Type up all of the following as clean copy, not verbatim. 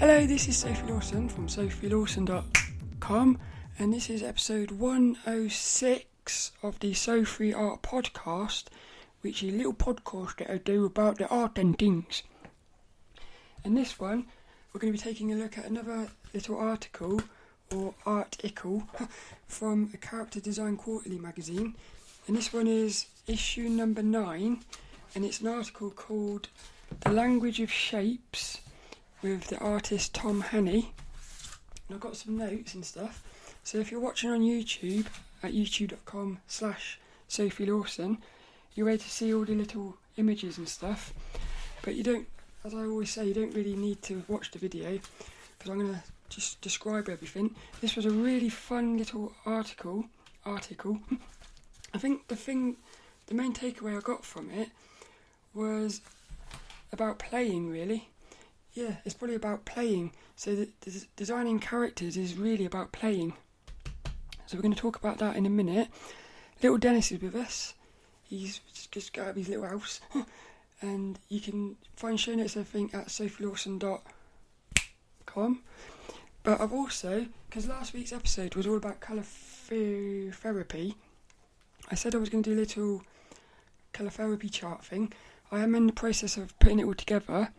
Hello, this is Sophie Lawson from sophielawson.com, and this is episode 106 of the So Free Art podcast, which is a little podcast that I do about the art and things. In this one, we're going to be taking a look at another little article, or Art-Ickle, from a Character Design Quarterly magazine, and this one is issue number 9, and it's an article called The Language of Shapes, with the artist Tom Hänni. And I've got some notes and stuff. So if you're watching on YouTube at youtube.com/Sophie Lawson, you're able to see all the little images and stuff. But you don't, as I always say, you don't really need to watch the video because I'm going to just describe everything. This was a really fun little article. I think the main takeaway I got from it was about playing, really. Yeah, it's probably about playing. So the designing characters is really about playing. So we're going to talk about that in a minute. Little Dennis is with us. He's just got out of his little house. And you can find show notes, I think, at sophielawson.com. But I've also, because last week's episode was all about colour therapy, I said I was going to do a little colour therapy chart thing. I am in the process of putting it all together.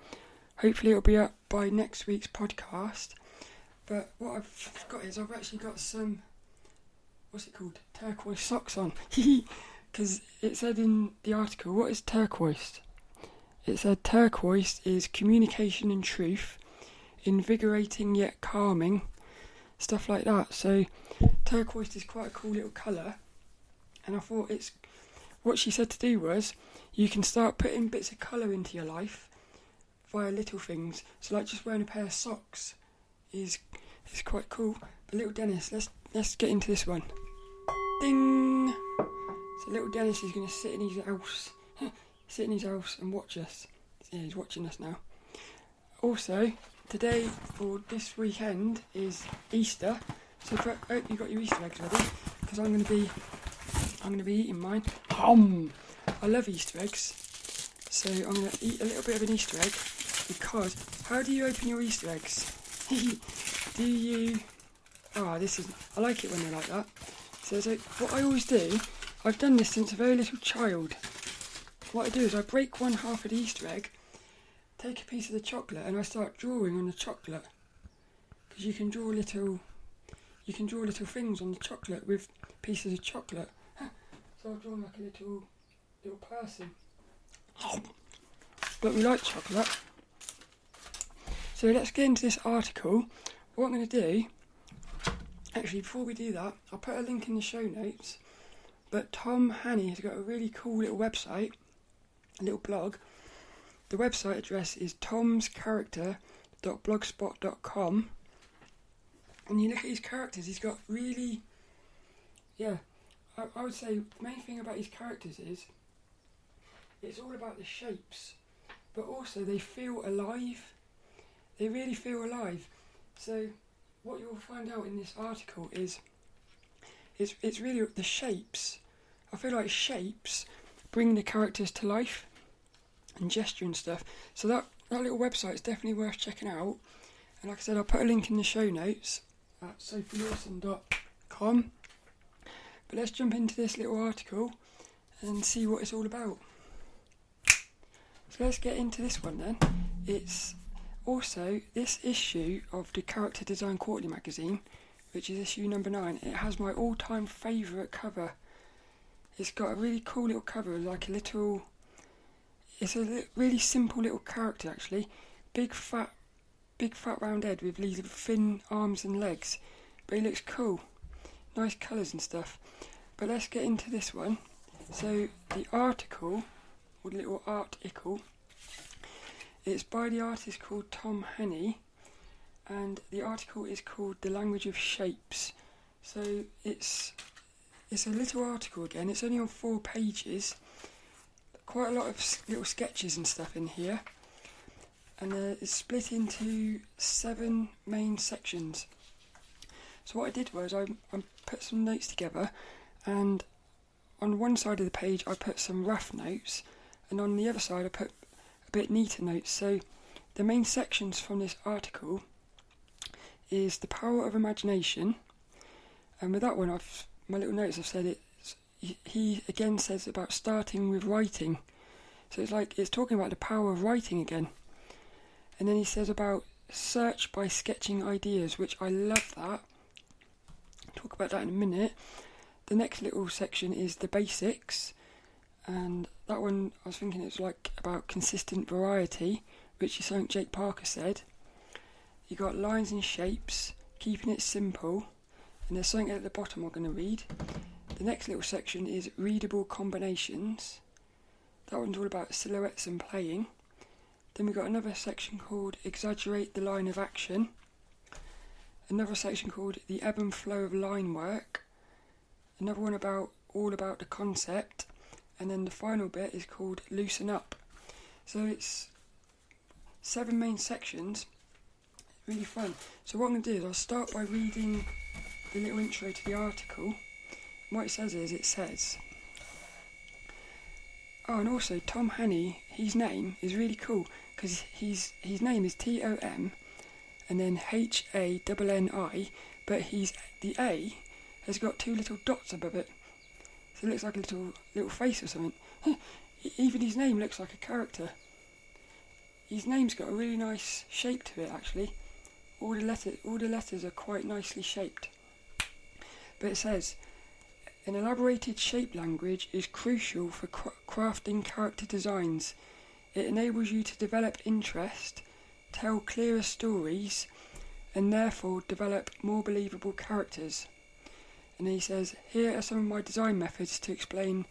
Hopefully it'll be up by next week's podcast. But what I've got is I've actually got some, turquoise socks on. Because it said in the article, what is turquoise? It said turquoise is communication and truth, invigorating yet calming, stuff like that. So turquoise is quite a cool little colour. And I thought what she said to do was, you can start putting bits of colour into your life via little things. So like just wearing a pair of socks is quite cool. But little Dennis, let's get into this one. Ding! So little Dennis is going to sit in his house and watch us. Yeah, he's watching us now. Also, today or this weekend is Easter. So I hope you got your Easter eggs ready, because I'm going to be eating mine. I love Easter eggs. So I'm going to eat a little bit of an Easter egg, because how do you open your Easter eggs? Do you... I like it when they're like that. So what I always do, I've done this since a very little child. What I do is I break one half of the Easter egg, take a piece of the chocolate, and I start drawing on the chocolate. Because you can draw little things on the chocolate with pieces of chocolate. So I've drawn like a little person. But we like chocolate. So let's get into this article. What I'm going to do, actually before we do that, I'll put a link in the show notes, but Tom Hänni has got a really cool little website, a little blog. The website address is tomscharacter.blogspot.com, and you look at his characters, he's got really, I would say the main thing about his characters is it's all about the shapes, but also they feel alive. They really feel alive. So what you'll find out in this article is it's really the shapes. I feel like shapes bring the characters to life and gesture and stuff. So that little website is definitely worth checking out. And like I said, I'll put a link in the show notes at sophielawson.com. But let's jump into this little article and see what it's all about. So let's get into this one then. It's also this issue of the Character Design Quarterly magazine, which is issue number 9. It has my all-time favourite cover. It's got a really cool little cover, it's a really simple little character actually. Big fat round head with these thin arms and legs. But he looks cool. Nice colours and stuff. But let's get into this one. So the article, or the little Art-Ickle, it's by the artist called Tom Hänni, and the article is called The Language of Shapes. So it's a little article again. It's only on 4 pages. Quite a lot of little sketches and stuff in here, and it's split into 7 main sections. So what I did was I put some notes together, and on one side of the page I put some rough notes, and on the other side I put a bit neater notes. So the main sections from this article is the power of imagination. And with that one, my little notes have said he again says about starting with writing. So it's talking about the power of writing again. And then he says about search by sketching ideas, which I love that. I'll talk about that in a minute. The next little section is the basics. And that one, I was thinking it's about consistent variety, which is something Jake Parker said. You got lines and shapes, keeping it simple. And there's something at the bottom I'm going to read. The next little section is readable combinations. That one's all about silhouettes and playing. Then we've got another section called Exaggerate the line of action. Another section called the ebb and flow of line work. Another one all about the concept. And then the final bit is called Loosen Up. So it's 7 main sections. Really fun. So what I'm going to do is I'll start by reading the little intro to the article. And what it says, oh, and also Tom Hänni, his name is really cool because his name is Tom and then Hanni, but the A has got 2 little dots above it, so it looks like a little face or something. Even his name looks like a character. His name's got a really nice shape to it actually. All the letters are quite nicely shaped. But it says, an elaborated shape language is crucial for crafting character designs. It enables you to develop interest, tell clearer stories, and therefore develop more believable characters. And he says, here are some of my design methods to explain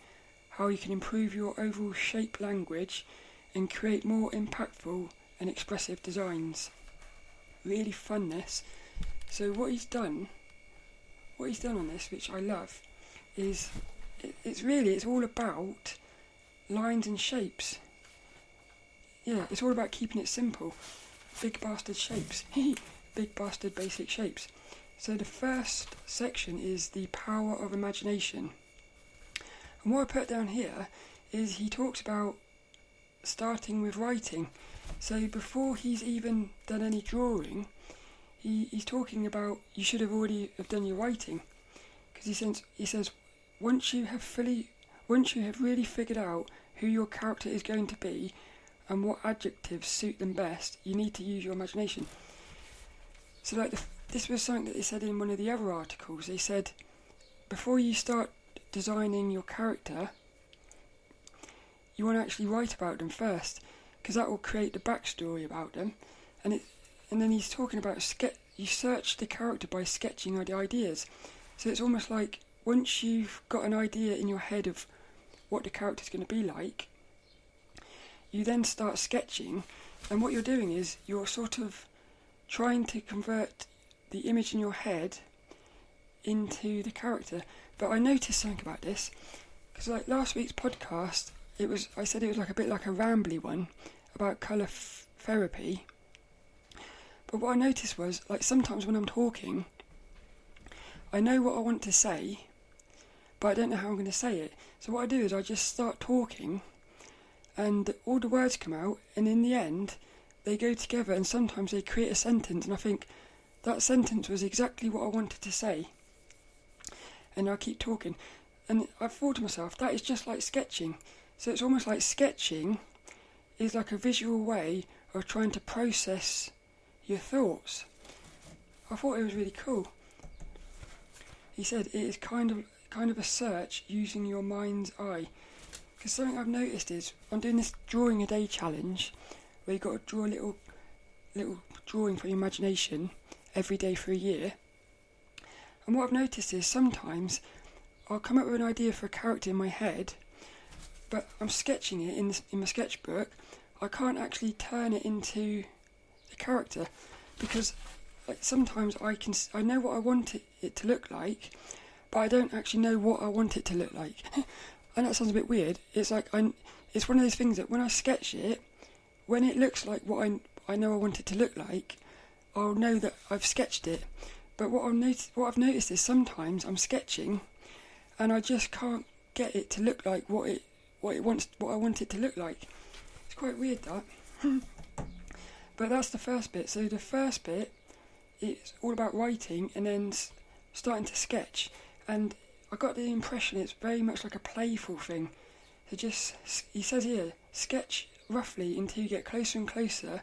how you can improve your overall shape language and create more impactful and expressive designs. Really fun, this. So what he's done on this, which I love, is it's all about lines and shapes. Yeah, it's all about keeping it simple. Big bastard shapes. Big bastard basic shapes. So the first section is the power of imagination. And what I put down here is he talks about starting with writing. So before he's even done any drawing, he's talking about you should have already have done your writing, because he says once you have really figured out who your character is going to be and what adjectives suit them best, you need to use your imagination. So this was something that they said in one of the other articles. They said before you start designing your character, you want to actually write about them first, because that will create the backstory about them. And then he's talking about you search the character by sketching the ideas. So it's almost like once you've got an idea in your head of what the character's going to be like, you then start sketching, and what you're doing is you're sort of trying to convert the image in your head into the character. But I noticed something about this, because last week's podcast, I said it was a bit like a rambly one about colour therapy. But what I noticed was, sometimes when I'm talking, I know what I want to say, but I don't know how I'm going to say it. So what I do is I just start talking, and all the words come out, and in the end, they go together, and sometimes they create a sentence, and I think, that sentence was exactly what I wanted to say. And I keep talking. And I thought to myself, that is just like sketching. So it's almost like sketching is like a visual way of trying to process your thoughts. I thought it was really cool. He said it is kind of a search using your mind's eye. Because something I've noticed is I'm doing this drawing a day challenge where you've got to draw a little drawing for your imagination every day for a year. And what I've noticed is sometimes I'll come up with an idea for a character in my head, but I'm sketching it in my sketchbook. I can't actually turn it into a character, because sometimes I know what I want it to look like, but I don't actually know what I want it to look like. And that sounds a bit weird. It's it's one of those things that when I sketch it, when it looks like what I know I want it to look like, I'll know that I've sketched it. But what I've noticed is sometimes I'm sketching, and I just can't get it to look like what I want it to look like. It's quite weird, that. But that's the first bit. So the first bit it's all about writing and then starting to sketch, and I got the impression it's very much like a playful thing. So just, he says here, sketch roughly until you get closer and closer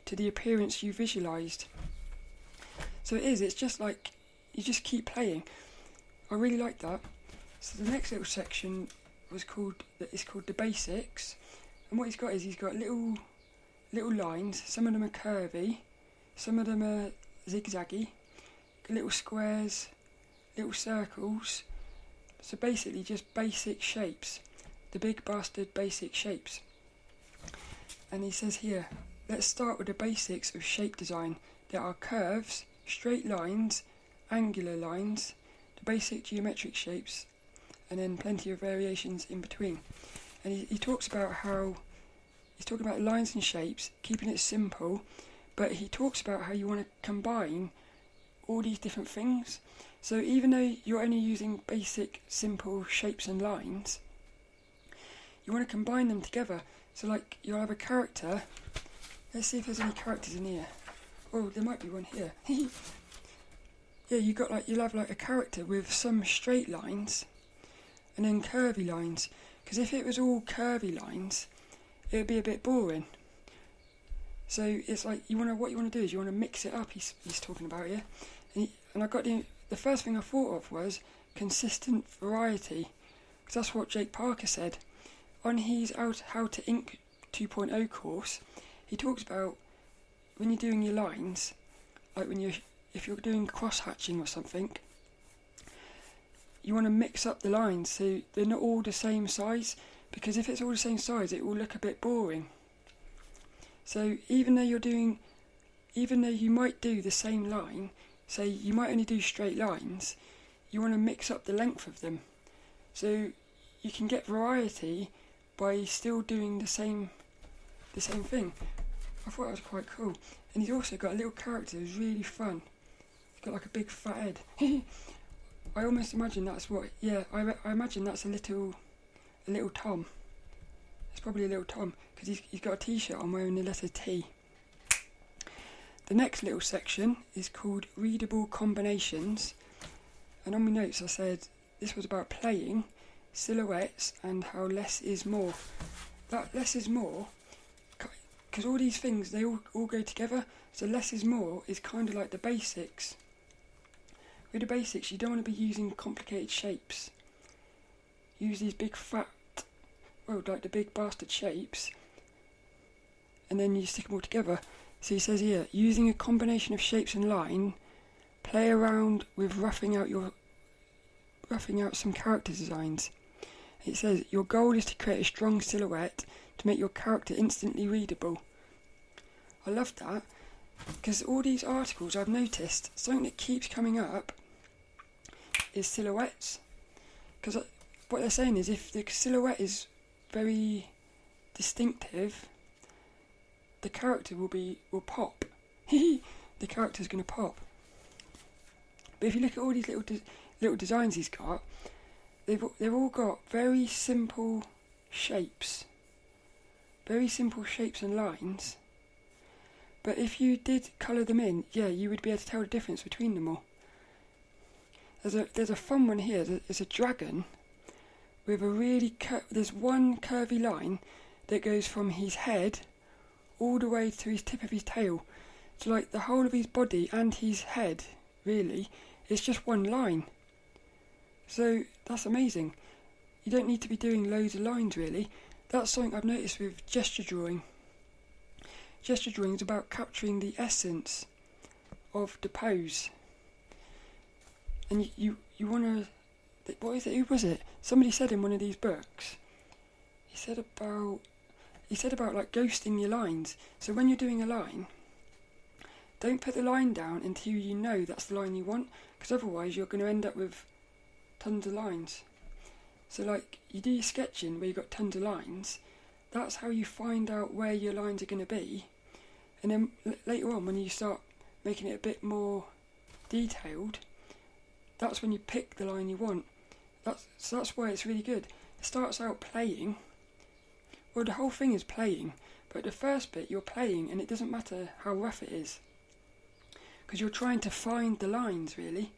to the appearance you visualised. So it's just like, you just keep playing. I really like that. So the next little section is called the basics, and what he's got is he's got little lines. Some of them are curvy, some of them are zigzaggy, little squares, little circles. So basically just basic shapes, the big bastard basic shapes. And he says here, let's start with the basics of shape design. There are curves, straight lines, angular lines, the basic geometric shapes, and then plenty of variations in between. And he talks about how, he's talking about lines and shapes, keeping it simple, but he talks about how you want to combine all these different things. So even though you're only using basic, simple shapes and lines, you want to combine them together. So like, you'll have a character. Let's see if there's any characters in here. Oh, there might be one here. Yeah, you'll have like a character with some straight lines and then curvy lines. Because if it was all curvy lines, it would be a bit boring. So it's like, what you want to do is you want to mix it up. He's talking about here, and I got the first thing I thought of was consistent variety, because that's what Jake Parker said on his How to Ink 2.0 course. He talks about when you're doing your lines, like if you're doing cross hatching or something, you want to mix up the lines so they're not all the same size, because if it's all the same size, it will look a bit boring. So even though you might do the same line, say you might only do straight lines, you want to mix up the length of them, so you can get variety by still doing the same thing. I thought that was quite cool. And he's also got a little character who's really fun. He's got like a big fat head. I almost imagine that's I imagine that's a little Tom. It's probably a little Tom, because he's got a t-shirt on wearing the letter T. The next little section is called Readable Combinations, and on my notes I said this was about playing, silhouettes, and how less is more. That less is more, because all these things, they all go together, so less is more is kind of like the basics. With the basics, you don't want to be using complicated shapes. Use these big fat, like the big bastard shapes, and then you stick them all together. So he says here, using a combination of shapes and line, play around with roughing out some character designs. It says, your goal is to create a strong silhouette to make your character instantly readable. I love that, because all these articles I've noticed, something that keeps coming up is silhouettes. Because what they're saying is, if the silhouette is very distinctive, the character will pop. The character's going to pop. But if you look at all these little designs he's got, they've all got very simple shapes and lines. But if you did colour them in, you would be able to tell the difference between them all. There's a fun one here. There's a dragon with a really there's one curvy line that goes from his head all the way to his tip of his tail. So like the whole of his body and his head, really, is just one line. So that's amazing. You don't need to be doing loads of lines, really. That's something I've noticed with gesture drawing. Gesture drawing is about capturing the essence of the pose. And you want to... What is it? Who was it? Somebody said in one of these books, he said about like ghosting your lines. So when you're doing a line, don't put the line down until you know that's the line you want, because otherwise you're going to end up with tons of lines. So like, you do your sketching where you've got tons of lines, that's how you find out where your lines are going to be, and then later on when you start making it a bit more detailed, that's when you pick the line you want. That's why it's really good. It starts out playing. Well, the whole thing is playing, but the first bit you're playing and it doesn't matter how rough it is. because you're trying to find the lines, really.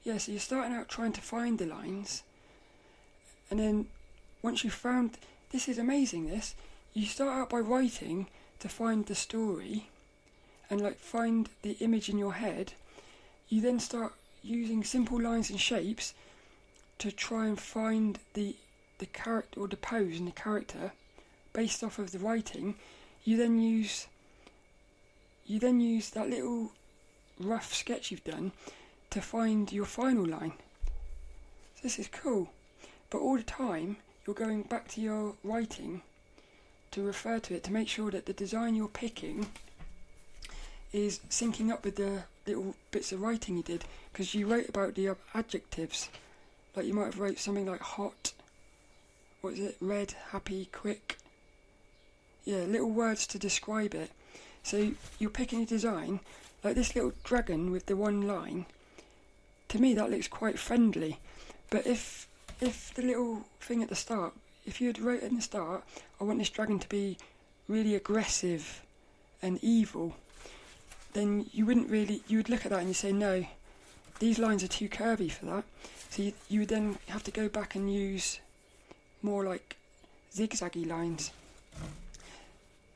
Yeah, so you're starting out trying to find the lines, and then once you've found, this is amazing, this, you start out by writing to find the story and like find the image in your head. You then start using simple lines and shapes to try and find the character or the pose and the character based off of the writing. You then use that little rough sketch you've done to find your final line. So this is cool, but all the time you're going back to your writing to refer to it, to make sure that the design you're picking is syncing up with the little bits of writing you did, because you wrote about the adjectives. Like you might have wrote something like hot, what is it, red, happy, quick. Yeah, little words to describe it. So you're picking a design, like this little dragon with the one line. To me that looks quite friendly, but if the little thing at the start, if you had wrote in the start, I want this dragon to be really aggressive and evil, then you would look at that and you say, no, these lines are too curvy for that. So you would then have to go back and use more like zigzaggy lines.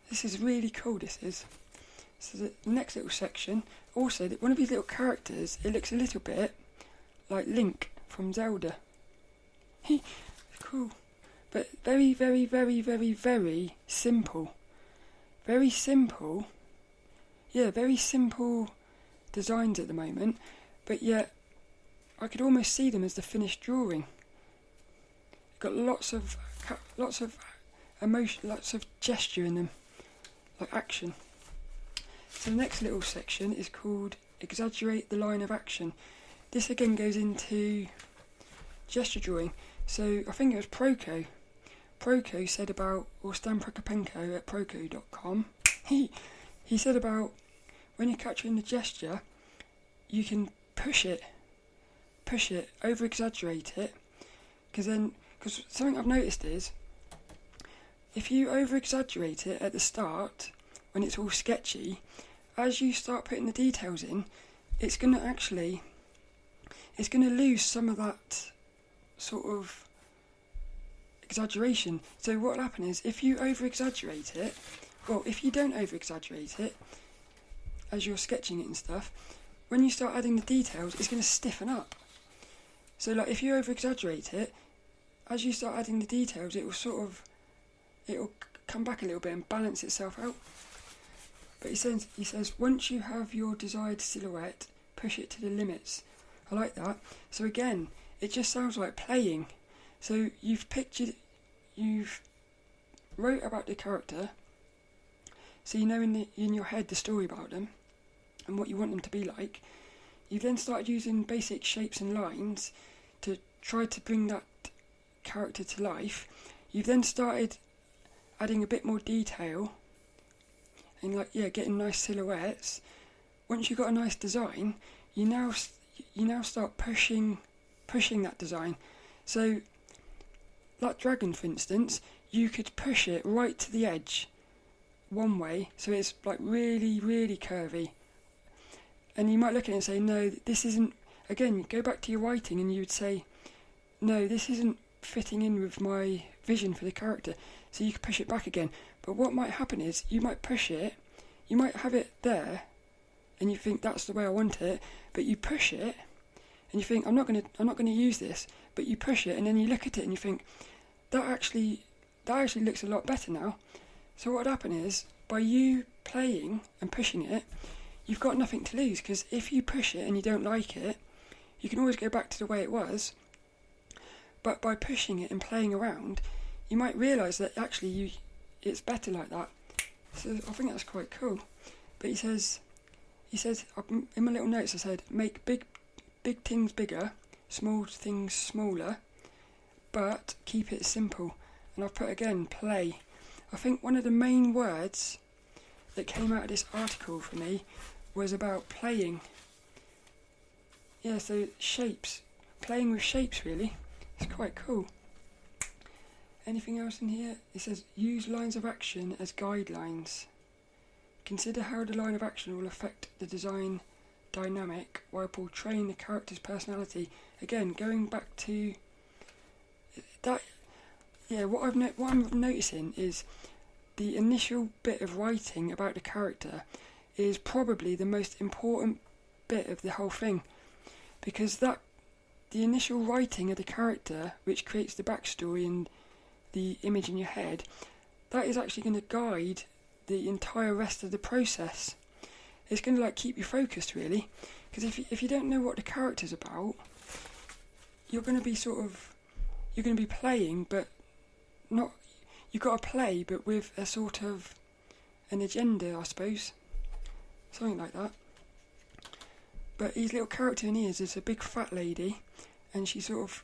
This is really cool, this is. So the next little section, also one of these little characters, it looks a little bit like Link from Zelda. Cool. But very, very, very, very, very simple. Very simple. Yeah, very simple designs at the moment, but yet I could almost see them as the finished drawing. Got lots of emotion, lots of gesture in them, like action. So the next little section is called Exaggerate the line of action. This again goes into gesture drawing. So I think it was Proco. Proco said about, or Stan Prokopenko at Proco.com, he said about when you're capturing the gesture, you can push it, over exaggerate it, because something I've noticed is, if you over exaggerate it at the start, when it's all sketchy, as you start putting the details in, it's going to lose some of that sort of exaggeration. So what will happen is, if you over exaggerate it, well, if you don't over exaggerate it as you're sketching it and stuff, when you start adding the details, it's going to stiffen up. So like if you over exaggerate it, as you start adding the details, it'll come back a little bit and balance itself out. But he says once you have your desired silhouette, push it to the limits. I like that. So again, it just sounds like playing. So you've wrote about the character, so you know in your head the story about them and what you want them to be like. You've then started using basic shapes and lines to try to bring that character to life. You've then started adding a bit more detail and getting nice silhouettes. Once you've got a nice design, you now start pushing that design. So that dragon, for instance, you could push it right to the edge one way, so it's like really, really curvy. And you might look at it and say, no, this isn't, again, go back to your writing and you would say, no, this isn't fitting in with my vision for the character. So you could push it back again. But what might happen is, you might push it, you might have it there, and you think that's the way I want it, but you push it, and you think, I'm not gonna use this, but you push it, and then you look at it and you think, that actually looks a lot better now. So what would happen is, by you playing and pushing it, you've got nothing to lose, because if you push it and you don't like it, you can always go back to the way it was. But by pushing it and playing around, you might realise that actually it's better like that. So I think that's quite cool. But he says in my little notes I said, make big things bigger, small things smaller, but keep it simple. And I've put again, play. I think one of the main words that came out of this article for me was about playing. Yeah, so shapes. Playing with shapes, really. It's quite cool. Anything else in here? It says, use lines of action as guidelines. Consider how the line of action will affect the design dynamic while portraying the character's personality. Again, going back to that, what I'm noticing is the initial bit of writing about the character is probably the most important bit of the whole thing, because the initial writing of the character, which creates the backstory and the image in your head, that is actually going to guide the entire rest of the process. It's going to like keep you focused, really, because if you don't know what the character's about, you're going to be playing, but not. You've got to play, but with a sort of an agenda, I suppose, something like that. But his little character in here is a big fat lady, and she sort of,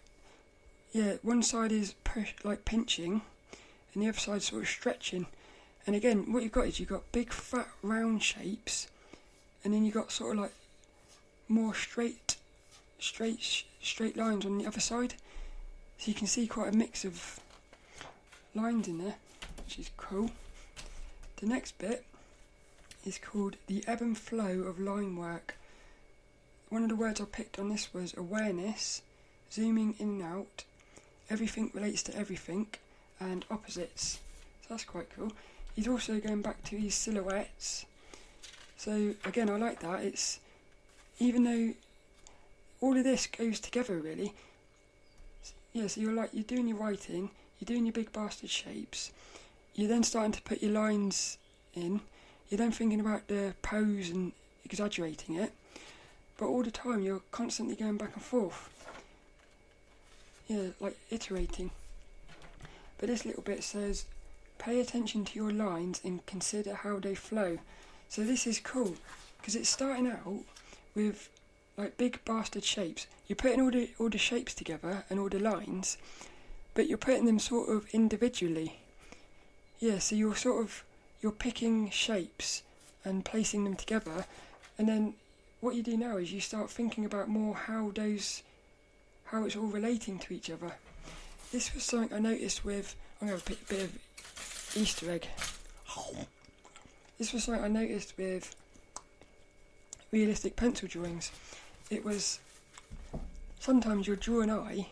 one side is pinching, and the other side sort of stretching. And again, what you've got big fat round shapes, and then you've got sort of like more straight lines on the other side. So you can see quite a mix of lines in there, which is cool. The next bit is called the ebb and flow of line work. One of the words I picked on this was awareness, zooming in and out, everything relates to everything, and opposites. So that's quite cool. He's also going back to his silhouettes. So again, I like that. It's, even though all of this goes together really. So you're doing your writing, you're doing your big bastard shapes, you're then starting to put your lines in, you're then thinking about the pose and exaggerating it, but all the time you're constantly going back and forth. Like iterating. But this little bit says, pay attention to your lines and consider how they flow. So this is cool, because it's starting out with like big bastard shapes. You're putting all the shapes together and all the lines, but you're putting them sort of individually. So you're picking shapes and placing them together, and then what you do now is you start thinking about more how it's all relating to each other. This was something I noticed with, I'm going to put a bit of Easter egg. This was something I noticed with realistic pencil drawings. It was, sometimes you'll draw an eye.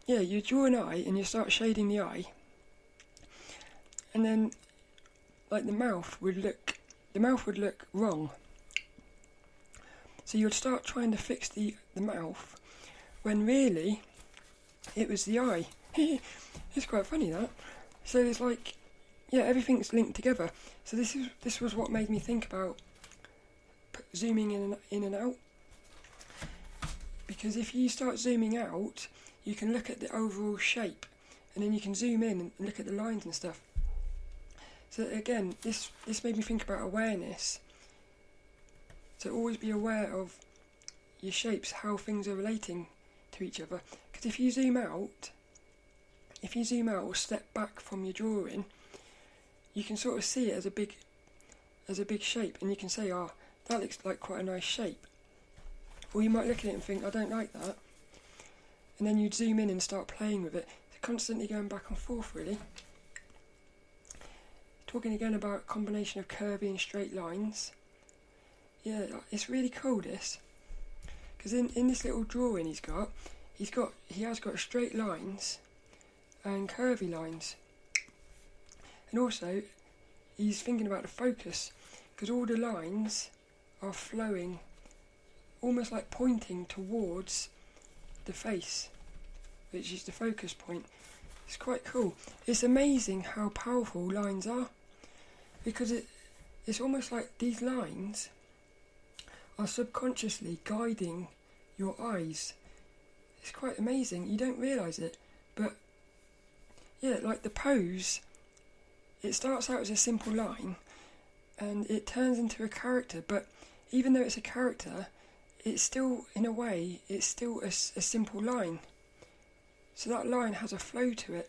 You draw an eye and you start shading the eye. And then, like the mouth would look wrong. So you'd start trying to fix the mouth, when really, it was the eye. It's quite funny, that. So it's like, everything's linked together. So this was what made me think about zooming in and out. Because if you start zooming out, you can look at the overall shape, and then you can zoom in and look at the lines and stuff. So again, this made me think about awareness. So always be aware of your shapes, how things are relating to each other. Because if you zoom out or step back from your drawing, you can sort of see it as a big shape, and you can say, that looks like quite a nice shape. Or you might look at it and think, I don't like that. And then you'd zoom in and start playing with it. So constantly going back and forth, really. Talking again about a combination of curvy and straight lines. It's really cool, this. Because in this little drawing he has got straight lines and curvy lines. And also, he's thinking about the focus, because all the lines are flowing, almost like pointing towards the face, which is the focus point. It's quite cool. It's amazing how powerful lines are, because it's almost like these lines are subconsciously guiding your eyes. It's quite amazing. You don't realise it, but like the pose, it starts out as a simple line and it turns into a character, but even though it's a character, it's still, in a way, it's still a simple line. So that line has a flow to it.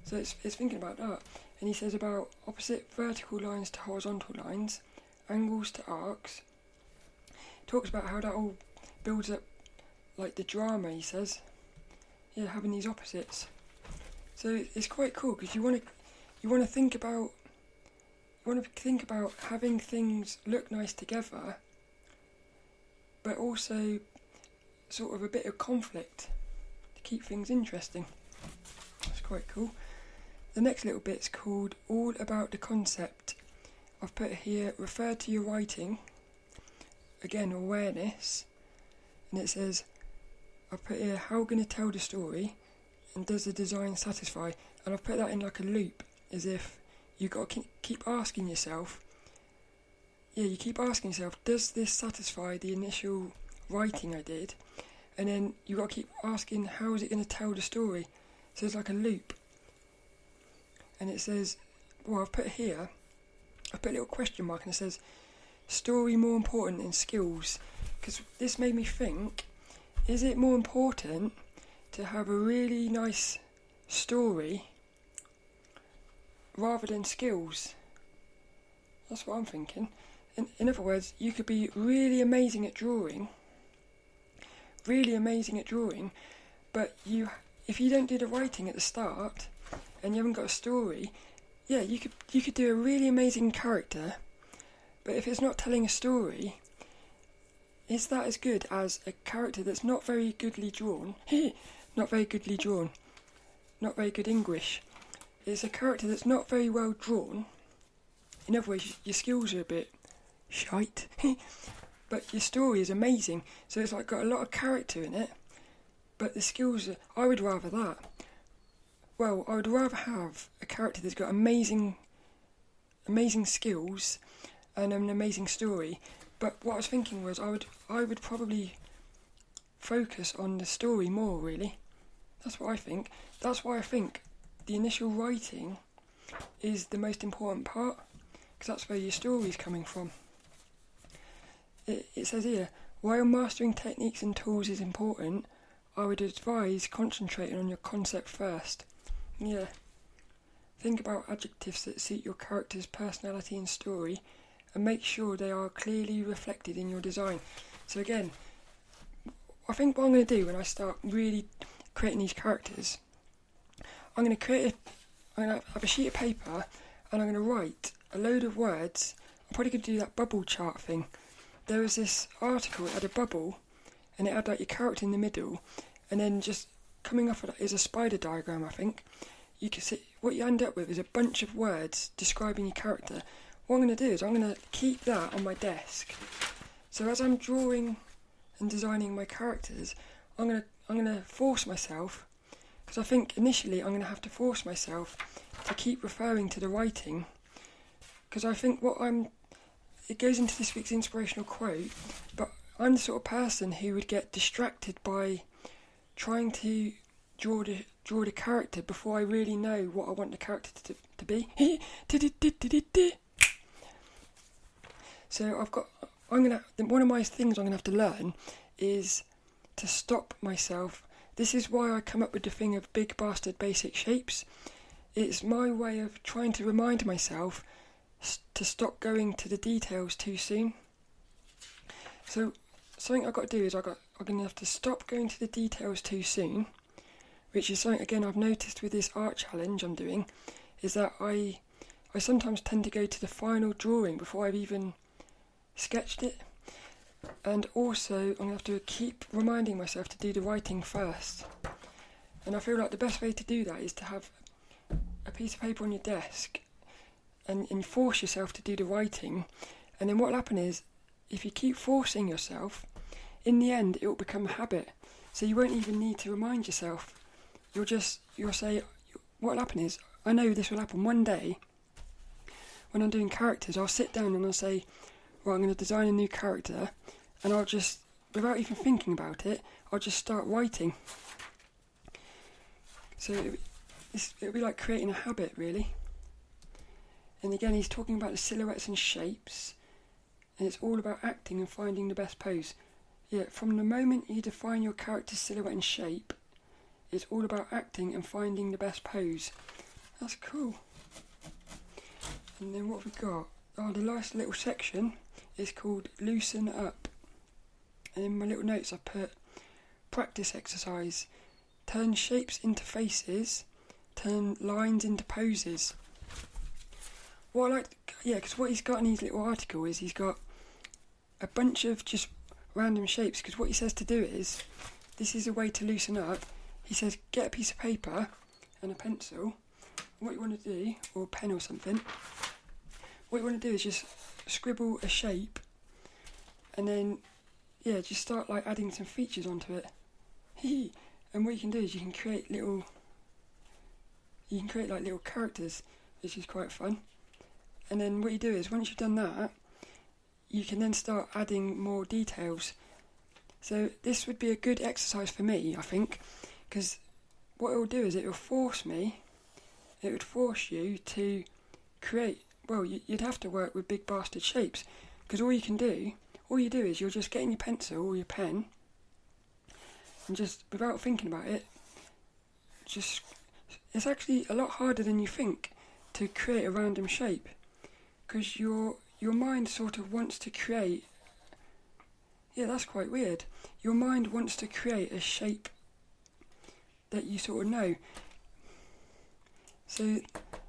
So it's thinking about that. And he says about opposite vertical lines to horizontal lines, angles to arcs. Talks about how that all builds up, like the drama, he says. Having these opposites. So it's quite cool, because you want to think about having things look nice together, but also sort of a bit of conflict to keep things interesting. That's quite cool. The next little bit's called All About the Concept. I've put here, refer to your writing, again awareness, and it says, I've put here, how going to tell the story, and does the design satisfy? And I've put that in like a loop, as if you got to keep asking yourself, you keep asking yourself, does this satisfy the initial writing I did? And then you got to keep asking, how is it going to tell the story? So it's like a loop. And it says, well, I've put here, I've put a little question mark, and it says, story more important than skills? Because this made me think, is it more important to have a really nice story rather than skills? That's what I'm thinking. In other words, you could be really amazing at drawing, but if you don't do the writing at the start and you haven't got a story, you could do a really amazing character, but if it's not telling a story, is that as good as a character that's not very goodly drawn? Not very good English. It's a character that's not very well drawn. In other words, your skills are a bit shite, but your story is amazing. So it's like got a lot of character in it, but the skills are, I would rather that. Well, I would rather have a character that's got amazing skills and an amazing story. But what I was thinking was, I would probably focus on the story more, really. That's what I think. That's why I think the initial writing is the most important part, because that's where your story is coming from. It says here, while mastering techniques and tools is important, I would advise concentrating on your concept first. Yeah. Think about adjectives that suit your character's personality and story, and make sure they are clearly reflected in your design. So again, I think what I'm going to do when I start really creating these characters, I'm going to have a sheet of paper, and I'm going to write a load of words. I'm probably going to do that bubble chart thing. There was this article, it had a bubble, and it had like your character in the middle, and then just coming off of that is a spider diagram, I think. You can see what you end up with is a bunch of words describing your character. What I'm going to do is I'm going to keep that on my desk. So as I'm drawing and designing my characters, I'm going to force myself, because I think initially I'm going to have to force myself to keep referring to the writing, because I think it goes into this week's inspirational quote, but I'm the sort of person who would get distracted by trying to draw the character before I really know what I want the character to be. So one of my things I'm gonna have to learn is to stop myself. This is why I come up with the thing of big bastard basic shapes. It's my way of trying to remind myself to stop going to the details too soon. So something I've got to do is I'm going to have to stop going to the details too soon, which is something, again, I've noticed with this art challenge I'm doing, is that I sometimes tend to go to the final drawing before I've even sketched it. And also I'm going to have to keep reminding myself to do the writing first. And I feel like the best way to do that is to have a piece of paper on your desk and force yourself to do the writing. And then what will happen is, if you keep forcing yourself, in the end it will become a habit. So you won't even need to remind yourself. You'll say, what will happen is, I know this will happen one day. When I'm doing characters, I'll sit down and I'll say, well, I'm going to design a new character, and I'll just, without even thinking about it, I'll just start writing. So it'll be like creating a habit, really. And again, he's talking about the silhouettes and shapes, and it's all about acting and finding the best pose. Yeah, from the moment you define your character's silhouette and shape, it's all about acting and finding the best pose. That's cool. And then what have we got? Oh, the last little section is called Loosen Up. And in my little notes I put practice exercise. Turn shapes into faces, turn lines into poses. What I like, because what he's got in his little article is he's got a bunch of just random shapes, because what he says to do is, this is a way to loosen up. He says get a piece of paper and a pencil. What you want to do, or a pen or something, what you want to do is just scribble a shape, and then just start like adding some features onto it. And what you can do is you can create like little characters, which is quite fun. And then what you do is, once you've done that, you can then start adding more details. So this would be a good exercise for me, I think, because what it will do is it would force you to create, well, you'd have to work with big bastard shapes, because all you do is you're just getting your pencil or your pen, and just, without thinking about it, it's actually a lot harder than you think to create a random shape, because your mind sort of wants to create, that's quite weird, your mind wants to create a shape that you sort of know. So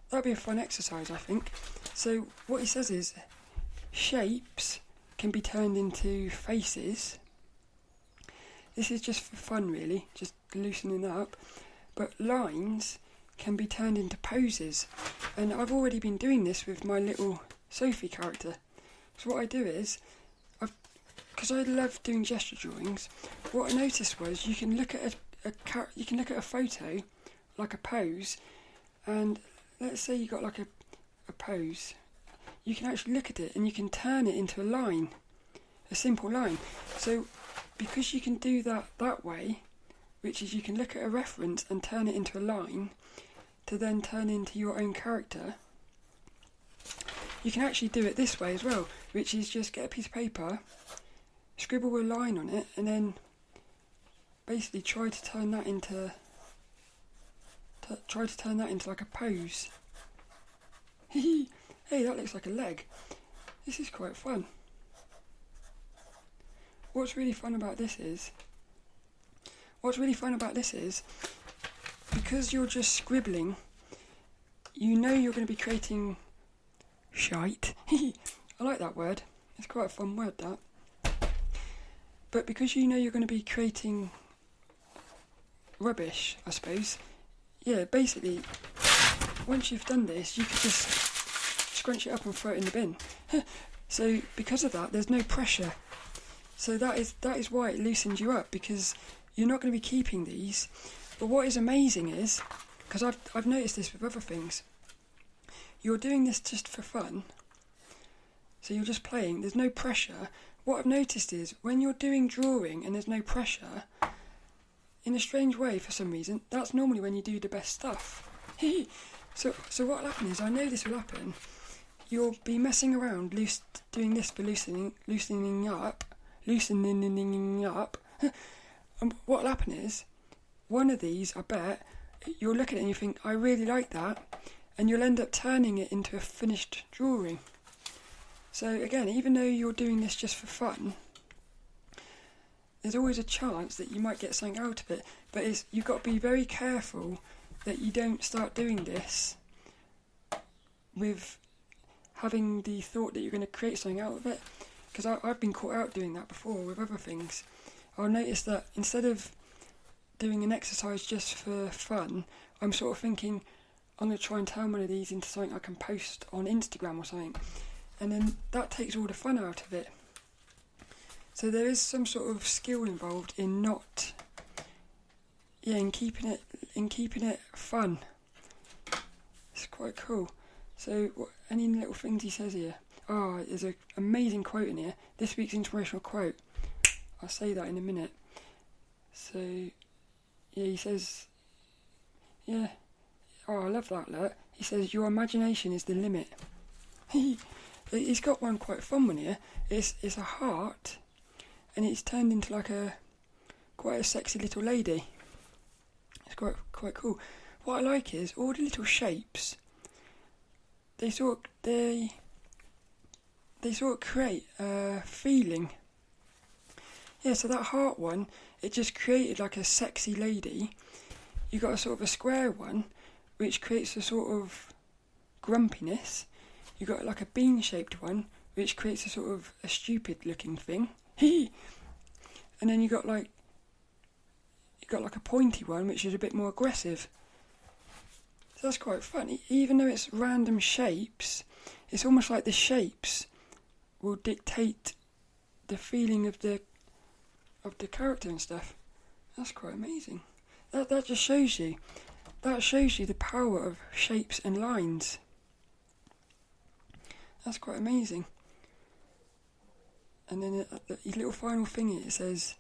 that'd be a fun exercise, I think. So what he says is, shapes can be turned into faces. This is just for fun, really, just loosening that up. But lines can be turned into poses. And I've already been doing this with my little Sophie character. So what I do is, because I love doing gesture drawings, what I noticed was you can look at a photo, like a pose, and let's say you got like a pose, you can actually look at it and you can turn it into a line, a simple line. So because you can do that way, which is you can look at a reference and turn it into a line to then turn into your own character, you can actually do it this way as well, which is just get a piece of paper, scribble a line on it, and then basically try to turn that into like a pose. Hey, that looks like a leg. This is quite fun. What's really fun about this is, because you're just scribbling, you know you're going to be creating shite. I like that word. It's quite a fun word, that. But because you know you're going to be creating rubbish, I suppose, basically, once you've done this, you could just scrunch it up and throw it in the bin. So because of that, there's no pressure. So that is why it loosens you up, because you're not going to be keeping these. But what is amazing is, because I've noticed this with other things, you're doing this just for fun. So you're just playing, there's no pressure. What I've noticed is, when you're doing drawing and there's no pressure, in a strange way, for some reason, that's normally when you do the best stuff. So what will happen is, I know this will happen, you'll be messing around, doing this for loosening up, and what will happen is, one of these, I bet, you'll look at it and you think, I really like that, and you'll end up turning it into a finished drawing. So again, even though you're doing this just for fun, there's always a chance that you might get something out of it, but you've got to be very careful that you don't start doing this with having the thought that you're going to create something out of it, because I've been caught out doing that before with other things. I'll notice that instead of doing an exercise just for fun, I'm sort of thinking, I'm going to try and turn one of these into something I can post on Instagram or something, and then that takes all the fun out of it. So there is some sort of skill involved in in keeping it fun. It's quite cool. So any little things he says here? There's an amazing quote in here. This week's inspirational quote. I'll say that in a minute. So he says, I love that. Look, he says, your imagination is the limit. He's got one quite fun one here. It's a heart, and it's turned into like quite a sexy little lady. It's quite cool. What I like is all the little shapes. They sort of create a feeling. Yeah, so that heart one, it just created like a sexy lady. You got a sort of a square one, which creates a sort of grumpiness. You got like a bean-shaped one, which creates a sort of a stupid-looking thing. and then you got like a pointy one which is a bit more aggressive. So that's quite funny. Even though it's random shapes, it's almost like the shapes will dictate the feeling of the character and stuff. That's quite amazing. That just shows you. That shows you the power of shapes and lines. That's quite amazing. And then the little final thing, it says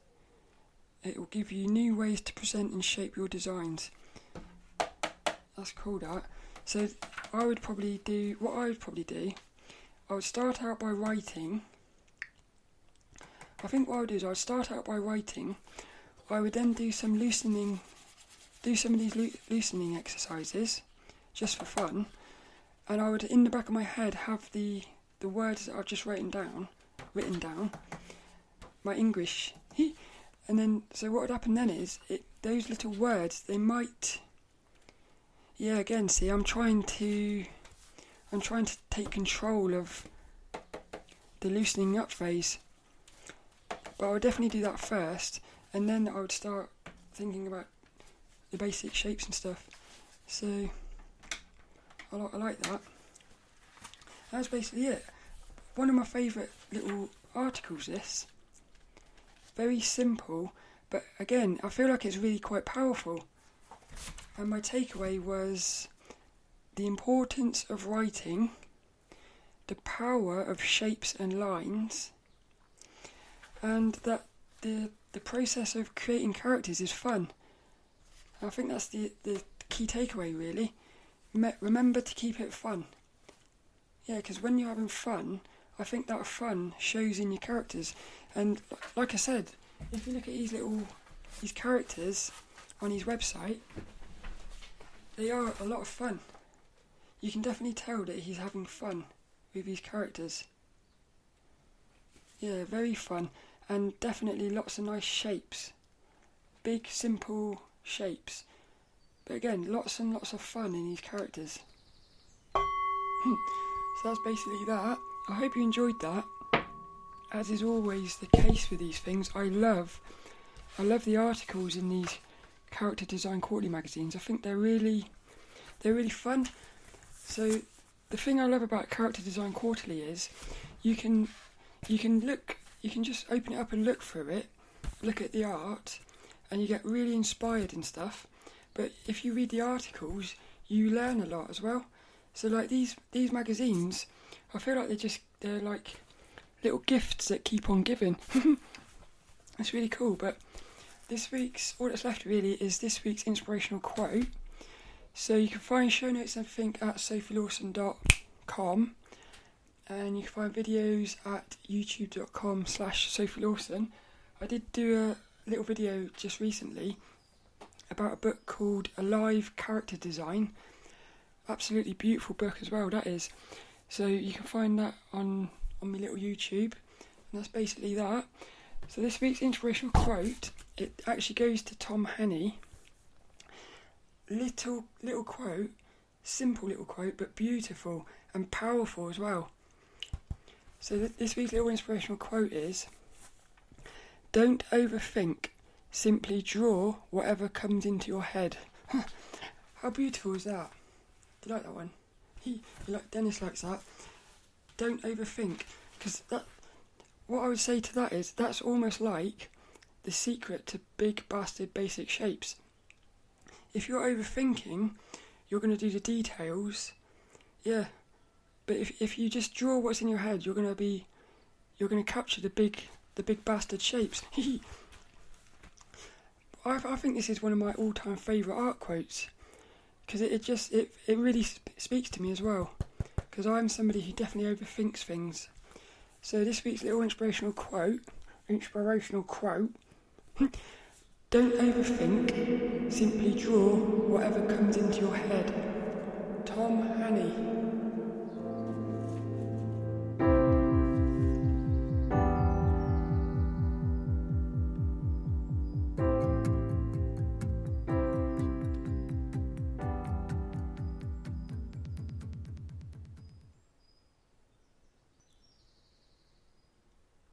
it will give you new ways to present and shape your designs. That's cool, that. So I would probably do, I would start out by writing. I think what I would do is I would start out by writing. I would then do some of these loosening exercises, just for fun. And I would, in the back of my head, have the words that I've just written down, my English. And then, so what would happen then is, those little words, they might, again, see, I'm trying to take control of the loosening up phase. But I would definitely do that first, and then I would start thinking about the basic shapes and stuff. So I like that. That's basically it. One of my favourite little articles, this. Very simple, but again, I feel like it's really quite powerful. And my takeaway was the importance of writing, the power of shapes and lines, and that the process of creating characters is fun. I think that's the key takeaway, really. Remember to keep it fun. Yeah, because when you're having fun, I think that fun shows in your characters. And like I said, if you look at these characters on his website, they are a lot of fun. You can definitely tell that he's having fun with his characters. Yeah, very fun. And definitely lots of nice shapes. Big, simple shapes. But again, lots and lots of fun in these characters. So that's basically that. I hope you enjoyed that. As is always the case with these things, I love the articles in these character design quarterly magazines. I think they're really fun. So the thing I love about Character Design Quarterly is you can just open it up and look through it, look at the art, and you get really inspired and stuff. But if you read the articles, you learn a lot as well. So like these magazines, I feel like they're like little gifts that keep on giving. That's really cool. But all that's left really is this week's inspirational quote. So you can find show notes and everything at sophielawson.com, and you can find videos at youtube.com/sophielawson. I did do a little video just recently about a book called Alive Character Design. Absolutely beautiful book as well, that is. So you can find that on my little YouTube, and that's basically that. So this week's inspirational quote, it actually goes to Tom Hänni. Little quote, simple little quote, but beautiful and powerful as well. So this week's little inspirational quote is, "Don't overthink, simply draw whatever comes into your head." How beautiful is that? Do you like that one? Dennis likes that. Don't overthink, because what I would say to that is, that's almost like the secret to big bastard basic shapes. If you're overthinking, you're going to do the details, yeah. But if you just draw what's in your head, you're going to capture the big bastard shapes. I think this is one of my all-time favourite art quotes, because it really speaks to me as well, because I'm somebody who definitely overthinks things. So this week's little inspirational quote, "Don't overthink, simply draw whatever comes into your head." Tom Hänni.